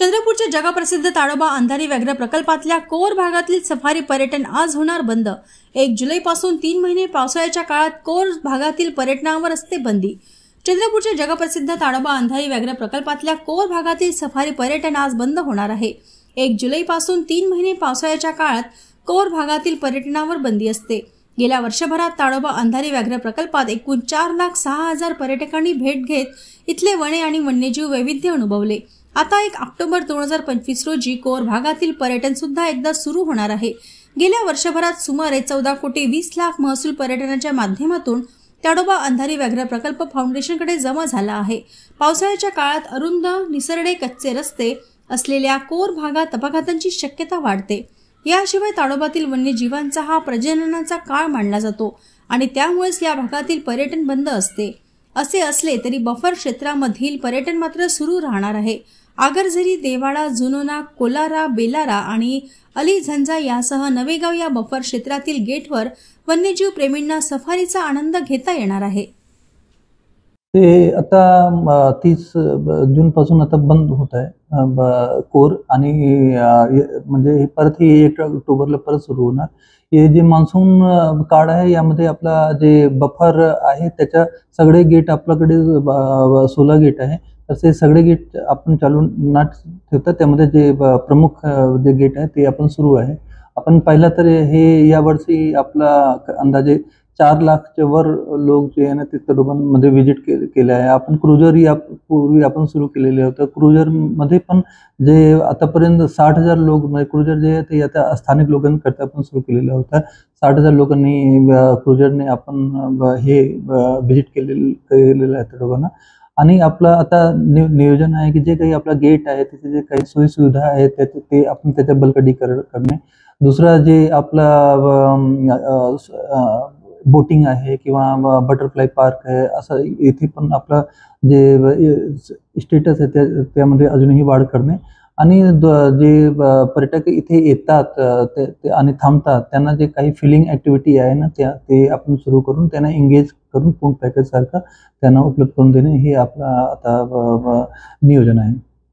चंद्रपूरच्या जगप्रसिद्ध ताडोबा अंधारी व्याघ्र प्रकल्पातल्या कोर भागातील सफारी पर्यटन आज होणार बंद। 1 जुलैपासून 3 महिने पावसाळ्याच्या काळात कोर भागातील पर्यटनावर असते बंदी। चंद्रपूरच्या जगप्रसिद्ध ताडोबा अंधारी व्याघ्र प्रकल्पातल्या कोर भागातील सफारी पर्यटन आज बंद होणार आहे। 1 जुलैपासून 3 महिने पावसाळ्याच्या काळात कोर भागातील पर्यटनावर बंदी असते। गेल्या वर्षभरात ताडोबा अंधारी व्याघ्र प्रकल्पात एकूण 4,06,000 पर्यटकांनी भेट घेत इथले वने आणि वन्यजीव वैविध्य अनुभवले। आता 1 ऑक्टोबर 2025 रोजी कोर भागातील पर्यटन सुद्धा एकदा सुरू होणार आहे। गेल्या वर्षभरात सुमारे 14 कोटी 20 लाख महसूल पर्यटनाच्या माध्यमातून ताडोबा अंधारी व्याघ्र प्रकल्प फाउंडेशनकडे जमा झाला आहे। पावसाळ्याच्या काळात अरुंद निसरडे कच्चे रस्ते असलेल्या कोर भागात अपघातांची शक्यता वाढते। याशिवाय ताडोबातील वन्यजीवांचा हा प्रजननाचा काळ मानला जातो आणि त्यामुळेच या भागातील पर्यटन बंद असते। असे असले तरी बफर क्षेत्रामधील पर्यटन मात्र सुरू राहणार आहे। आगरझरी, देवाळा, जुनोना, कोलारा, बेलारा आणि अलीझंजा यासह नवेगाव या बफर क्षेत्रातील गेटवर वन्यजीव प्रेमींना सफारीचा आनंद घेता येणार आहे। ते आता 30 जून पासून आता बंद होत आहे कोर आणि म्हणजे परत 1 ऑक्टोबरला परत सुरू होणार। हे जे मान्सून काळ आहे यामध्ये आपला जे बफर आहे त्याच्या सगळे गेट आपल्याकडे 16 गेट आहे। तसे सगळे गेट आपण चालू न ठेवता त्यामध्ये जे प्रमुख जे गेट आहे ते आपण सुरू आहे। आपण पाहिलं तर हे या वर्षी आपला अंदाजे 4 लाखच्या वर लोक जे आहे ना ते ताडोबामध्ये व्हिजिट केले आहे। आपण क्रुझर यापूर्वी आपण सुरू केलेले होते। क्रुझर मध्ये पण जे आतापर्यंत 60,000 लोक म्हणजे क्रुझर जे आहे ते आता स्थानिक लोकांकरता आपण सुरू केलेलं होतं। 60,000 लोकांनी क्रुझरने आपण हे व्हिजिट केलेलं आहे ताडोबांना। आणि आपला आता नियोजन आहे की जे काही आपला गेट आहे त्याचे जे काही सोयी सुविधा आहेत ते आपण त्याच्या बळकटीकरण करणे। दुसरा जे आपला बोटिंग आहे किंवा बटरफ्लाय पार्क आहे असं इथे पण आपला जे स्टेटस आहे त्यामध्ये अजूनही वाढ करणे आणि जे पर्यटक इथे येतात आणि थांबतात त्यांना जे काही फिलिंग ऍक्टिव्हिटी आहे ना ते आपण सुरू करून त्यांना एंगेज करून पूर्ण पॅकेज सारखं त्यांना उपलब्ध करून देणे हे आपला आता नियोजन आहे।